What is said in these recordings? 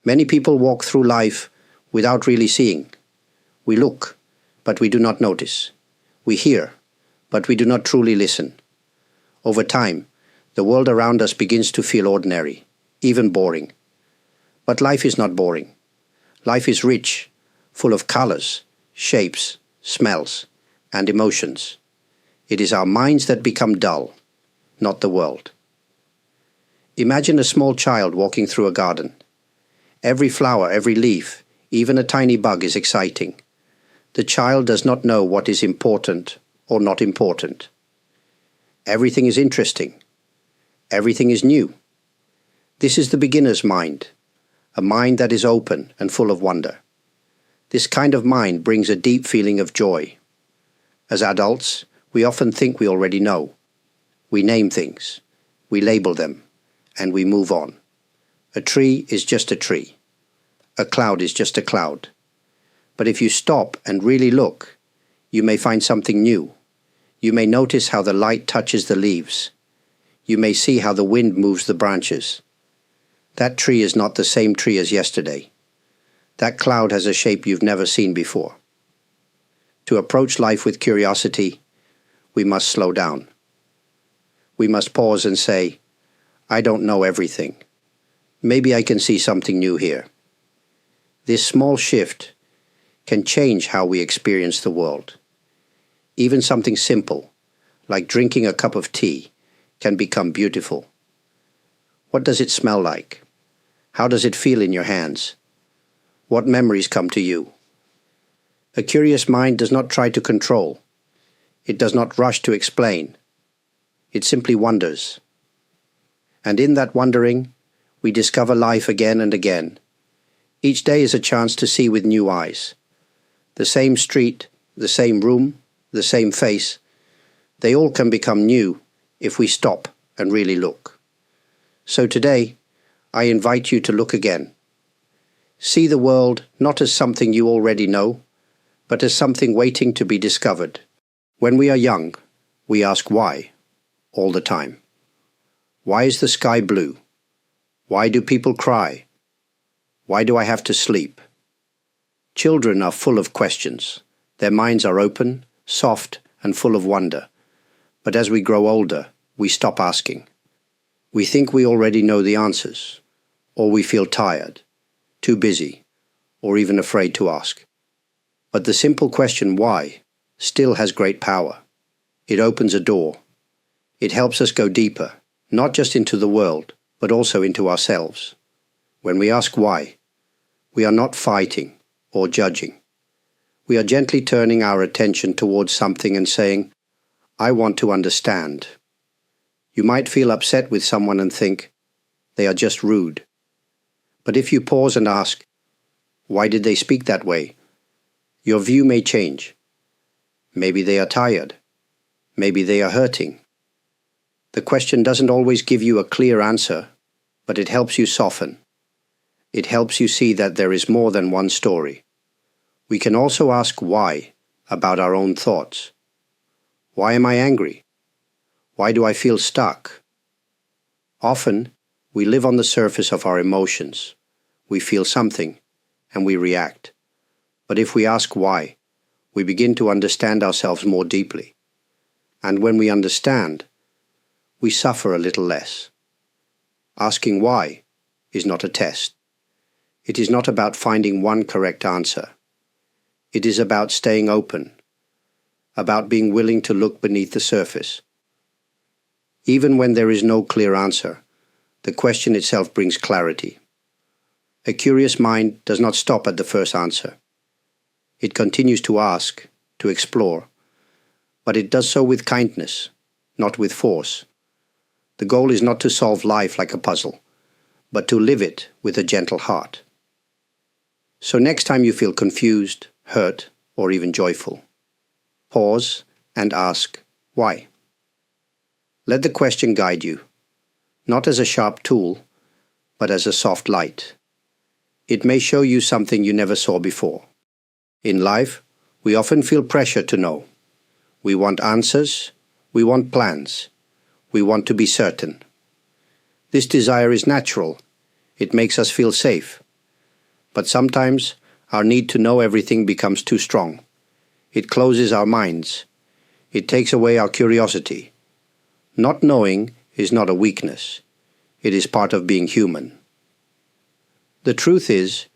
Many people walk through life without really seeing. We look, but we do not notice. We hear, but we do not truly listen. Over time, the world around us begins to feel ordinary, even boring. But life is not boring. Life is rich, full of colors, shapes, smells, and emotions. It is our minds that become dull, not the world. Imagine a small child walking through a garden. Every flower, every leaf, even a tiny bug is exciting. The child does not know what is important or not important. Everything is interesting. Everything is new. This is the beginner's mind, a mind that is open and full of wonder. This kind of mind brings a deep feeling of joy. As adults, we often think we already know. We name things, we label them, and we move on. A tree is just a tree. A cloud is just a cloud. But if you stop and really look, you may find something new. You may notice how the light touches the leaves. You may see how the wind moves the branches. That tree is not the same tree as yesterday. That cloud has a shape you've never seen before. To approach life with curiosity, we must slow down. We must pause and say, I don't know everything. Maybe I can see something new here. This small shift can change how we experience the world. Even something simple, like drinking a cup of tea, can become beautiful. What does it smell like? How does it feel in your hands? What memories come to you? A curious mind does not try to control. It does not rush to explain. It simply wonders. And in that wondering, we discover life again and again. Each day is a chance to see with new eyes. The same street, the same room, the same face, they all can become new if we stop and really look. So today, I invite you to look again. See the world not as something you already know, but as something waiting to be discovered. When we are young, we ask why, all the time. Why is the sky blue? Why do people cry? Why do I have to sleep? Children are full of questions. Their minds are open, soft, and full of wonder. But as we grow older, we stop asking. We think we already know the answers, or we feel tired, too busy, or even afraid to ask. But the simple question why still has great power. It opens a door. It helps us go deeper, not just into the world, but also into ourselves. When we ask why, we are not fighting or judging. We are gently turning our attention towards something and saying, I want to understand. You might feel upset with someone and think, they are just rude. But if you pause and ask, why did they speak that way? Your view may change. Maybe they are tired. Maybe they are hurting. The question doesn't always give you a clear answer, but it helps you soften. It helps you see that there is more than one story. We can also ask why about our own thoughts. Why am I angry? Why do I feel stuck? Often, we live on the surface of our emotions. We feel something, and we react. But if we ask why, we begin to understand ourselves more deeply. And when we understand, we suffer a little less. Asking why is not a test. It is not about finding one correct answer. It is about staying open, about being willing to look beneath the surface. Even when there is no clear answer, the question itself brings clarity. A curious mind does not stop at the first answer. It continues to ask, to explore, but it does so with kindness, not with force. The goal is not to solve life like a puzzle, but to live it with a gentle heart. So next time you feel confused, hurt, or even joyful, pause and ask, why? Let the question guide you, not as a sharp tool, but as a soft light. It may show you something you never saw before. In life, we often feel pressure to know. We want answers, we want plans, we want to be certain. This desire is natural. It makes us feel safe. But sometimes our need to know everything becomes too strong. It closes our minds. It takes away our curiosity. Not knowing is not a weakness. It is part of being human. The truth is,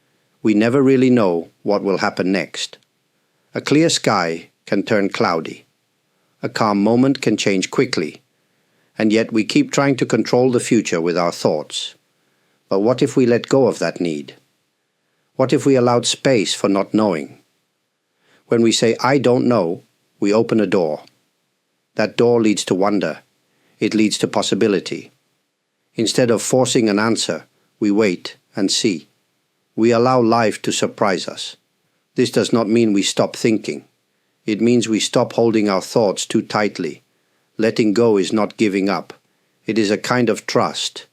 we never really know what will happen next. A clear sky can turn cloudy. A calm moment can change quickly. And yet we keep trying to control the future with our thoughts. But what if we let go of that need? What if we allowed space for not knowing? When we say, "I don't know," we open a door. That door leads to wonder. It leads to possibility. Instead of forcing an answer, we wait and see. We allow life to surprise us. This does not mean we stop thinking. It means we stop holding our thoughts too tightly. Letting go is not giving up. It is a kind of trust.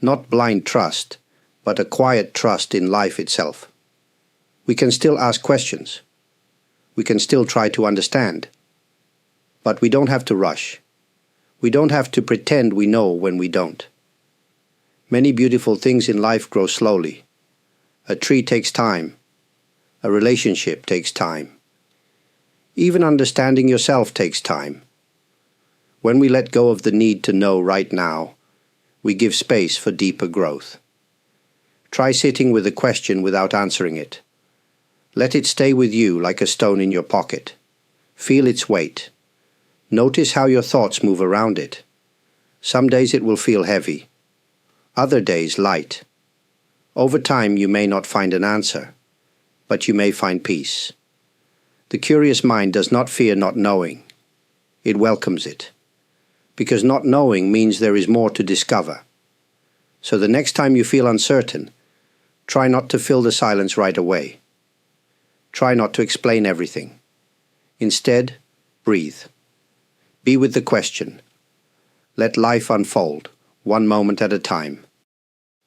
Not blind trust, but a quiet trust in life itself. We can still ask questions. We can still try to understand. But we don't have to rush. We don't have to pretend we know when we don't. Many beautiful things in life grow slowly. A tree takes time. A relationship takes time. Even understanding yourself takes time. When we let go of the need to know right now, we give space for deeper growth. Try sitting with a question without answering it. Let it stay with you like a stone in your pocket. Feel its weight. Notice how your thoughts move around it. Some days it will feel heavy. Other days light. Over time you may not find an answer, but you may find peace. The curious mind does not fear not knowing. It welcomes it. Because not knowing means there is more to discover. So the next time you feel uncertain, try not to fill the silence right away. Try not to explain everything. Instead, breathe. Be with the question. Let life unfold, one moment at a time.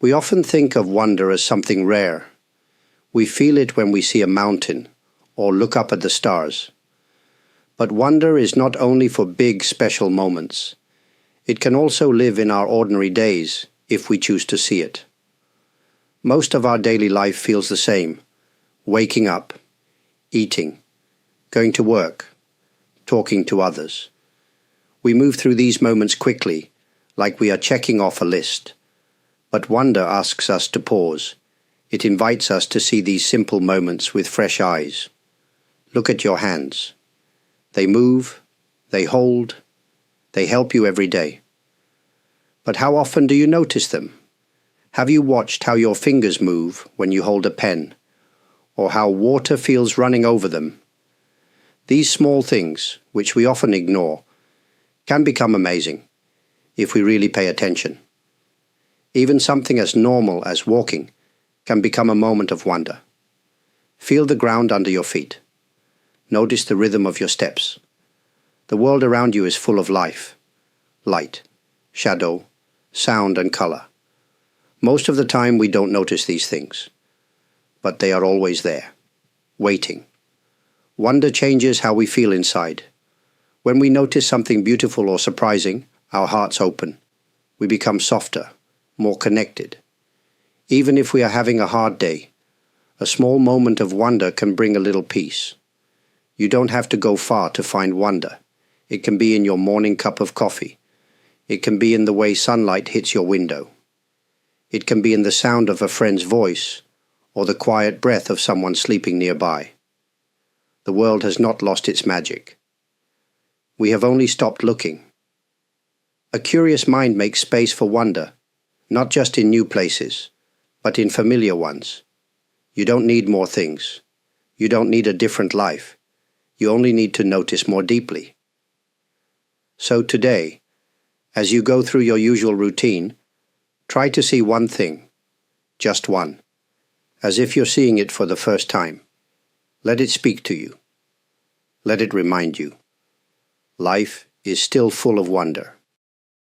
We often think of wonder as something rare. We feel it when we see a mountain or look up at the stars. But wonder is not only for big, special moments. It can also live in our ordinary days if we choose to see it. Most of our daily life feels the same. Waking up, eating, going to work, talking to others. We move through these moments quickly, like we are checking off a list. But wonder asks us to pause. It invites us to see these simple moments with fresh eyes. Look at your hands. They move, they hold, they help you every day. But how often do you notice them? Have you watched how your fingers move when you hold a pen, or how water feels running over them? These small things, which we often ignore, can become amazing if we really pay attention. Even something as normal as walking can become a moment of wonder. Feel the ground under your feet. Notice the rhythm of your steps. The world around you is full of life, light, shadow, sound and color. Most of the time we don't notice these things, but they are always there, waiting. Wonder changes how we feel inside. When we notice something beautiful or surprising, our hearts open. We become softer, more connected. Even if we are having a hard day, a small moment of wonder can bring a little peace. You don't have to go far to find wonder. It can be in your morning cup of coffee. It can be in the way sunlight hits your window. It can be in the sound of a friend's voice or the quiet breath of someone sleeping nearby. The world has not lost its magic. We have only stopped looking. A curious mind makes space for wonder, not just in new places, but in familiar ones. You don't need more things. You don't need a different life. You only need to notice more deeply. So today, as you go through your usual routine, try to see one thing, just one, as if you're seeing it for the first time. Let it speak to you. Let it remind you. Life is still full of wonder.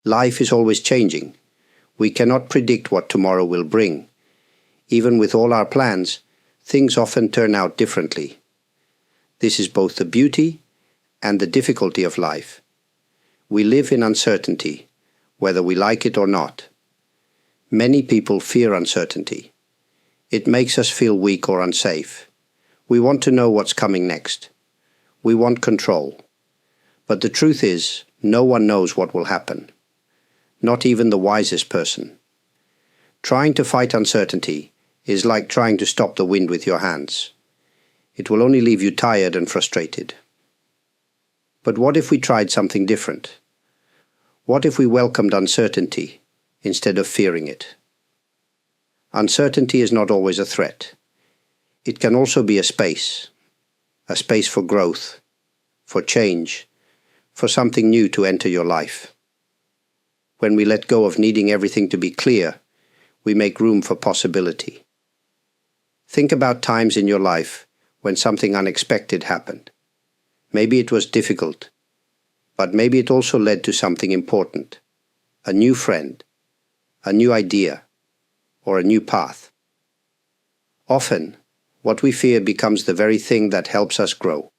Life is always changing. We cannot predict what tomorrow will bring. Even with all our plans, things often turn out differently. This is both the beauty and the difficulty of life. We live in uncertainty, whether we like it or not. Many people fear uncertainty. It makes us feel weak or unsafe. We want to know what's coming next. We want control. But the truth is, no one knows what will happen. Not even the wisest person. Trying to fight uncertainty is like trying to stop the wind with your hands. It will only leave you tired and frustrated. But what if we tried something different? What if we welcomed uncertainty instead of fearing it? Uncertainty is not always a threat. It can also be a space for growth, for change, for something new to enter your life. When we let go of needing everything to be clear, we make room for possibility. Think about times in your life when something unexpected happened. Maybe it was difficult, but maybe it also led to something important, a new friend, a new idea, or a new path. Often, what we fear becomes the very thing that helps us grow.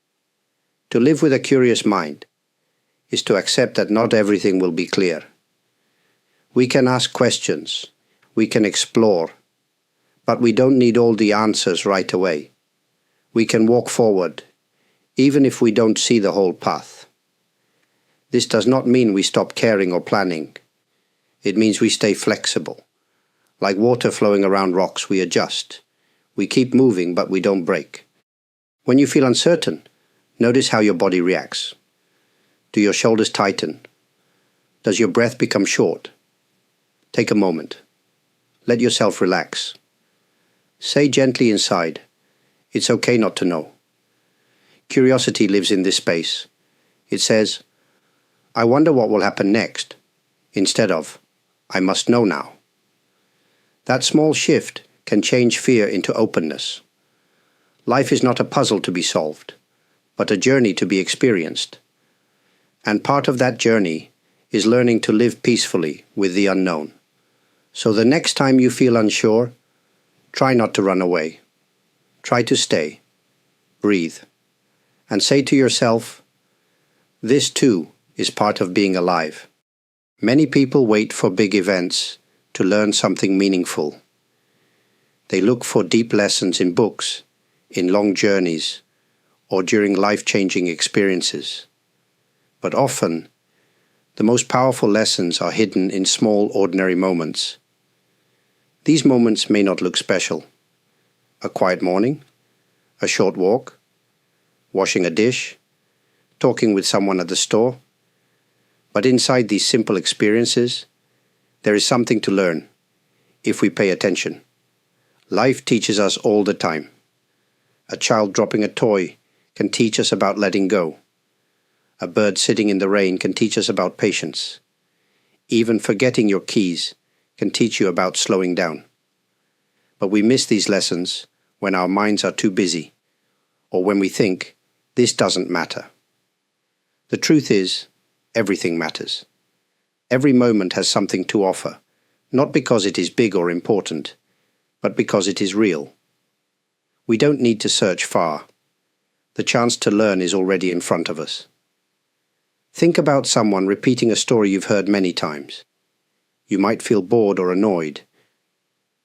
To live with a curious mind is to accept that not everything will be clear. We can ask questions, we can explore, but we don't need all the answers right away. We can walk forward, even if we don't see the whole path. This does not mean we stop caring or planning. It means we stay flexible. Like water flowing around rocks, we adjust. We keep moving, but we don't break. When you feel uncertain, notice how your body reacts. Do your shoulders tighten? Does your breath become short? Take a moment. Let yourself relax. Say gently inside, "It's okay not to know." Curiosity lives in this space. It says, "I wonder what will happen next," instead of, "I must know now." That small shift can change fear into openness. Life is not a puzzle to be solved, but a journey to be experienced. And part of that journey is learning to live peacefully with the unknown. So the next time you feel unsure, try not to run away. Try to stay, breathe, and say to yourself, "This too is part of being alive." Many people wait for big events to learn something meaningful. They look for deep lessons in books, in long journeys, or during life-changing experiences. But often, the most powerful lessons are hidden in small, ordinary moments. These moments may not look special. A quiet morning, a short walk, washing a dish, talking with someone at the store. But inside these simple experiences, there is something to learn, if we pay attention. Life teaches us all the time. A child dropping a toy can teach us about letting go. A bird sitting in the rain can teach us about patience. Even forgetting your keys can teach you about slowing down. But we miss these lessons when our minds are too busy, or when we think, "This doesn't matter." The truth is, everything matters. Every moment has something to offer, not because it is big or important, but because it is real. We don't need to search far. The chance to learn is already in front of us. Think about someone repeating a story you've heard many times. You might feel bored or annoyed.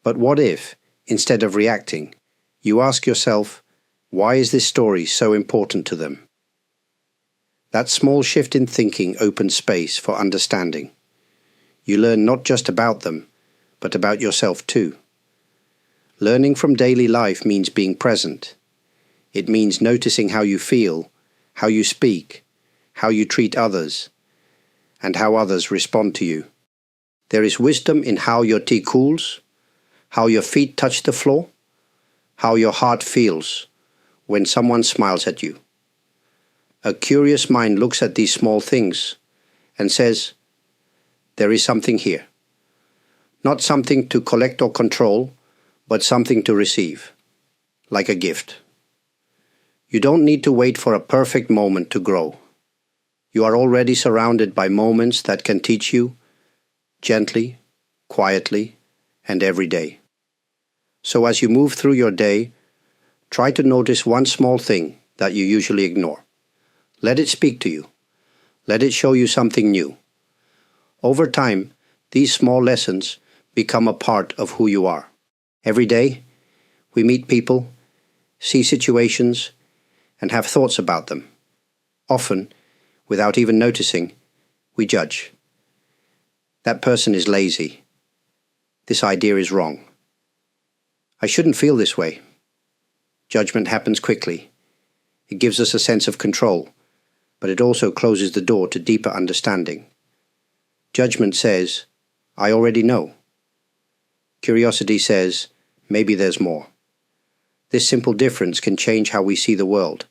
But what if, instead of reacting, you ask yourself, why is this story so important to them? That small shift in thinking opens space for understanding. You learn not just about them, but about yourself too. Learning from daily life means being present. It means noticing how you feel, how you speak, how you treat others, and how others respond to you. There is wisdom in how your tea cools, how your feet touch the floor, how your heart feels when someone smiles at you. A curious mind looks at these small things and says, "There is something here." Not something to collect or control, but something to receive, like a gift. You don't need to wait for a perfect moment to grow. You are already surrounded by moments that can teach you gently, quietly, and every day. So as you move through your day, try to notice one small thing that you usually ignore. Let it speak to you. Let it show you something new. Over time, these small lessons become a part of who you are. Every day, We meet people, see situations, and have thoughts about them. Often, without even noticing, we judge. That person is lazy. This idea is wrong. I shouldn't feel this way. Judgment happens quickly. It gives us a sense of control, but it also closes the door to deeper understanding. Judgment says, I already know. Curiosity says, maybe there's more. This simple difference can change how we see the world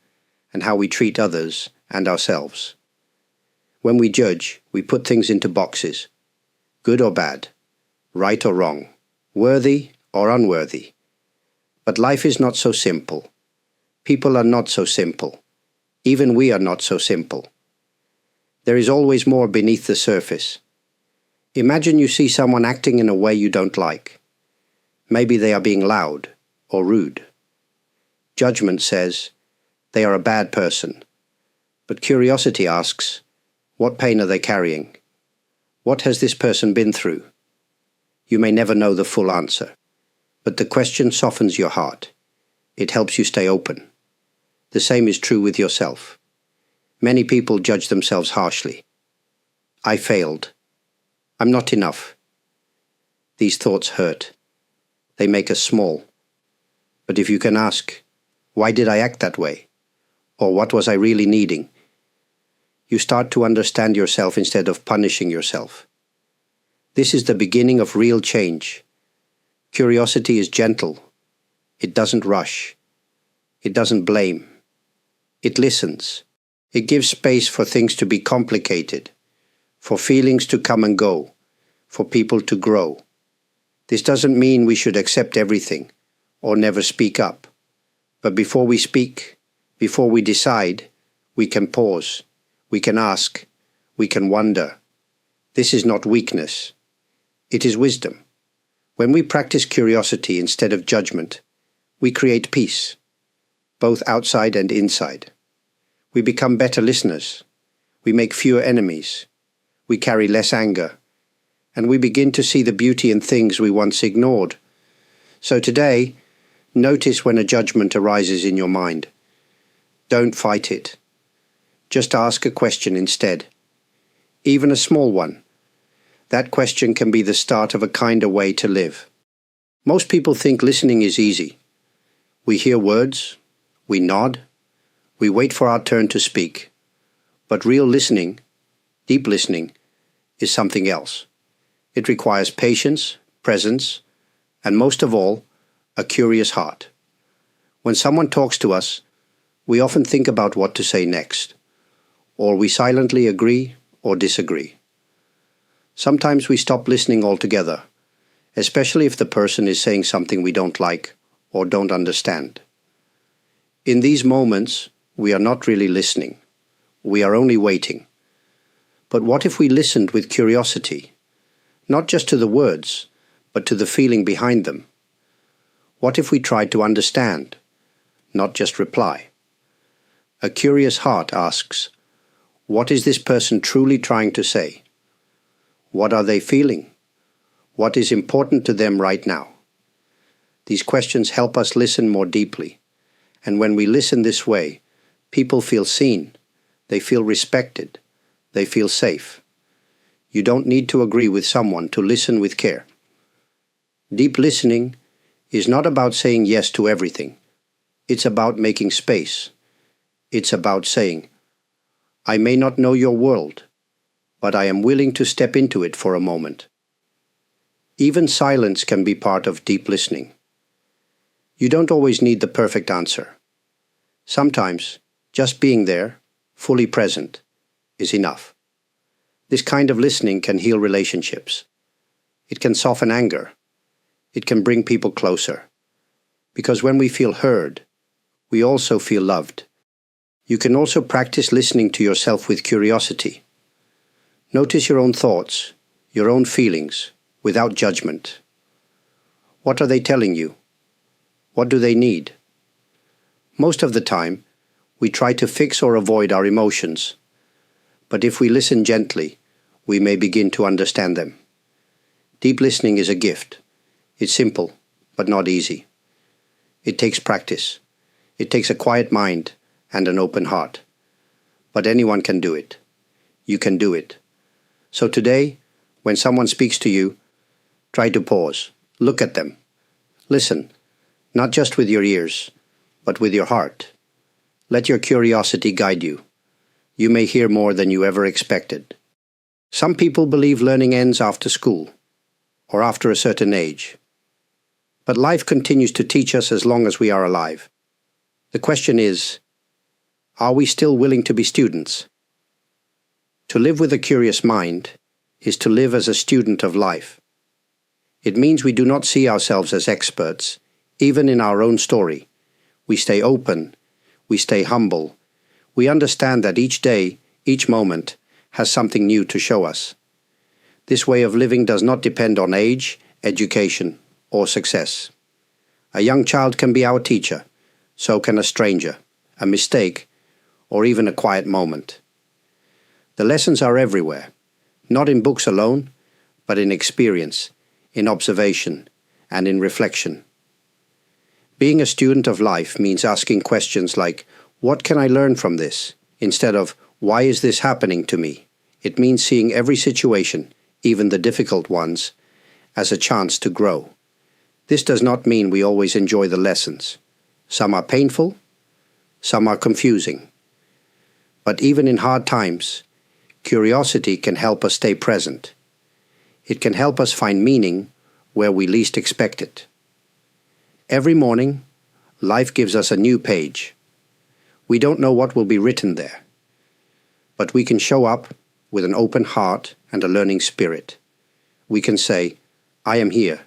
and how we treat others and ourselves. When we judge, we put things into boxes. Good or bad, right or wrong, worthy or unworthy. But life is not so simple. People are not so simple. Even we are not so simple. There is always more beneath the surface. Imagine you see someone acting in a way you don't like. Maybe they are being loud or rude. Judgment says, they are a bad person. But curiosity asks, what pain are they carrying? What has this person been through? You may never know the full answer, but the question softens your heart. It helps you stay open. The same is true with yourself. Many people judge themselves harshly. I failed. I'm not enough. These thoughts hurt. They make us small. But if you can ask, why did I act that way? Or what was I really needing? You start to understand yourself instead of punishing yourself. This is the beginning of real change. Curiosity is gentle. It doesn't rush. It doesn't blame. It listens. It gives space for things to be complicated, for feelings to come and go, for people to grow. This doesn't mean we should accept everything or never speak up. But before we speak, before we decide, we can pause, we can ask, we can wonder. This is not weakness. It is wisdom. When we practice curiosity instead of judgment, we create peace, both outside and inside. We become better listeners. We make fewer enemies. We carry less anger. And we begin to see the beauty in things we once ignored. So today, notice when a judgment arises in your mind. Don't fight it. Just ask a question instead. Even a small one. That question can be the start of a kinder way to live. Most people think listening is easy. We hear words, we nod, we wait for our turn to speak. But real listening, deep listening, is something else. It requires patience, presence, and most of all, a curious heart. When someone talks to us, we often think about what to say next, or we silently agree or disagree. Sometimes we stop listening altogether, especially if the person is saying something we don't like or don't understand. In these moments, we are not really listening. We are only waiting. But what if we listened with curiosity, not just to the words, but to the feeling behind them? What if we tried to understand, not just reply? A curious heart asks, what is this person truly trying to say? What are they feeling? What is important to them right now? These questions help us listen more deeply. And when we listen this way, people feel seen, they feel respected, they feel safe. You don't need to agree with someone to listen with care. Deep listening is not about saying yes to everything. It's about making space. It's about saying, I may not know your world, but I am willing to step into it for a moment. Even silence can be part of deep listening. You don't always need the perfect answer. Sometimes, just being there, fully present, is enough. This kind of listening can heal relationships. It can soften anger. It can bring people closer. Because when we feel heard, we also feel loved. You can also practice listening to yourself with curiosity. Notice your own thoughts, your own feelings, without judgment. What are they telling you? What do they need? Most of the time, we try to fix or avoid our emotions. But if we listen gently, we may begin to understand them. Deep listening is a gift. It's simple, but not easy. It takes practice. It takes a quiet mind and an open heart. But anyone can do it. You can do it. So today, when someone speaks to you, try to pause. Look at them. Listen, not just with your ears, but with your heart. Let your curiosity guide you. You may hear more than you ever expected. Some people believe learning ends after school, or after a certain age. But life continues to teach us as long as we are alive. The question is, are we still willing to be students? To live with a curious mind is to live as a student of life. It means we do not see ourselves as experts, even in our own story. We stay open, we stay humble. We understand that each day, each moment, has something new to show us. This way of living does not depend on age, education, or success. A young child can be our teacher, so can a stranger, a mistake, or even a quiet moment. The lessons are everywhere, not in books alone, but in experience, in observation, and in reflection. Being a student of life means asking questions like, what can I learn from this? Instead of, why is this happening to me? It means seeing every situation, even the difficult ones, as a chance to grow. This does not mean we always enjoy the lessons. Some are painful, some are confusing. But even in hard times, curiosity can help us stay present. It can help us find meaning where we least expect it. Every morning, life gives us a new page. We don't know what will be written there, but we can show up with an open heart and a learning spirit. We can say, I am here.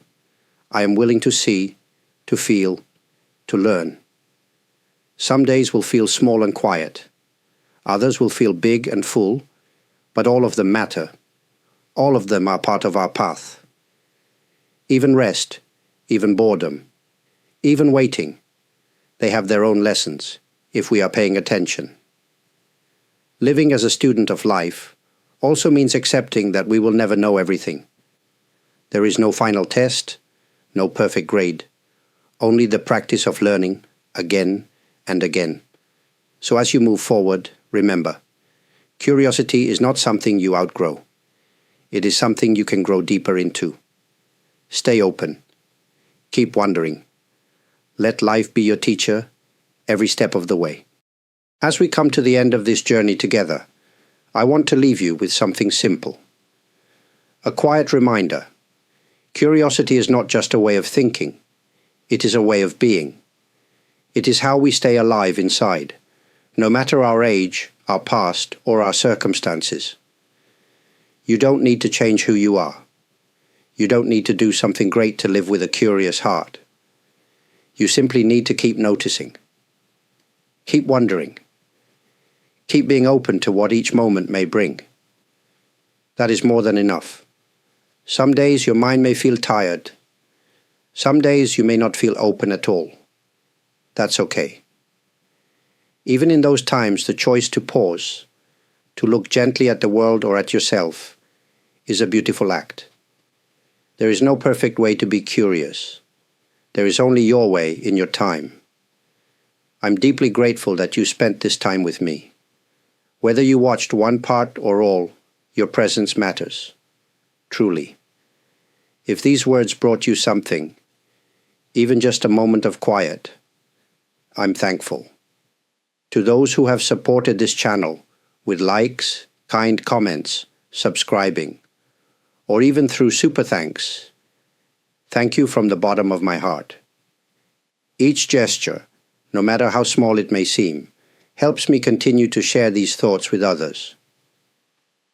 I am willing to see, to feel, to learn. Some days will feel small and quiet. Others will feel big and full, but all of them matter. All of them are part of our path. Even rest, even boredom, even waiting, they have their own lessons if we are paying attention. Living as a student of life also means accepting that we will never know everything. There is no final test, no perfect grade, only the practice of learning again and again. So as you move forward, remember, curiosity is not something you outgrow. It is something you can grow deeper into. Stay open. Keep wondering. Let life be your teacher every step of the way. As we come to the end of this journey together, I want to leave you with something simple. A quiet reminder. Curiosity is not just a way of thinking. It is a way of being. It is how we stay alive inside, no matter our age, our past, or our circumstances. You don't need to change who you are. You don't need to do something great to live with a curious heart. You simply need to keep noticing. Keep wondering. Keep being open to what each moment may bring. That is more than enough. Some days your mind may feel tired. Some days you may not feel open at all. That's okay. Even in those times, the choice to pause, to look gently at the world or at yourself, is a beautiful act. There is no perfect way to be curious. There is only your way in your time. I'm deeply grateful that you spent this time with me. Whether you watched one part or all, your presence matters. Truly. If these words brought you something, even just a moment of quiet, I'm thankful. To those who have supported this channel with likes, kind comments, subscribing, or even through super thanks, thank you from the bottom of my heart. Each gesture, no matter how small it may seem, helps me continue to share these thoughts with others.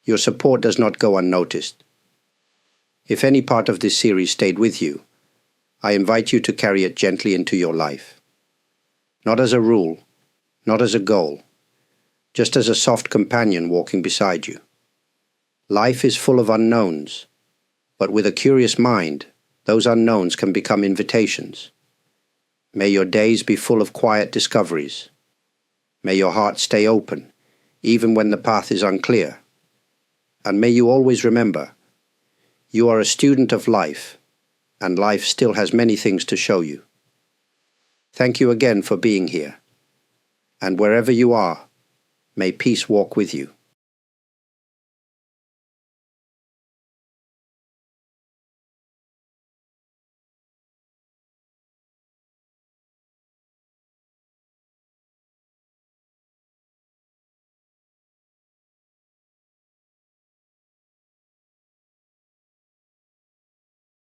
Your support does not go unnoticed. If any part of this series stayed with you, I invite you to carry it gently into your life. Not as a rule, not as a goal, just as a soft companion walking beside you. Life is full of unknowns, but with a curious mind, those unknowns can become invitations. May your days be full of quiet discoveries. May your heart stay open, even when the path is unclear. And may you always remember, you are a student of life, and life still has many things to show you. Thank you again for being here. And wherever you are, may peace walk with you.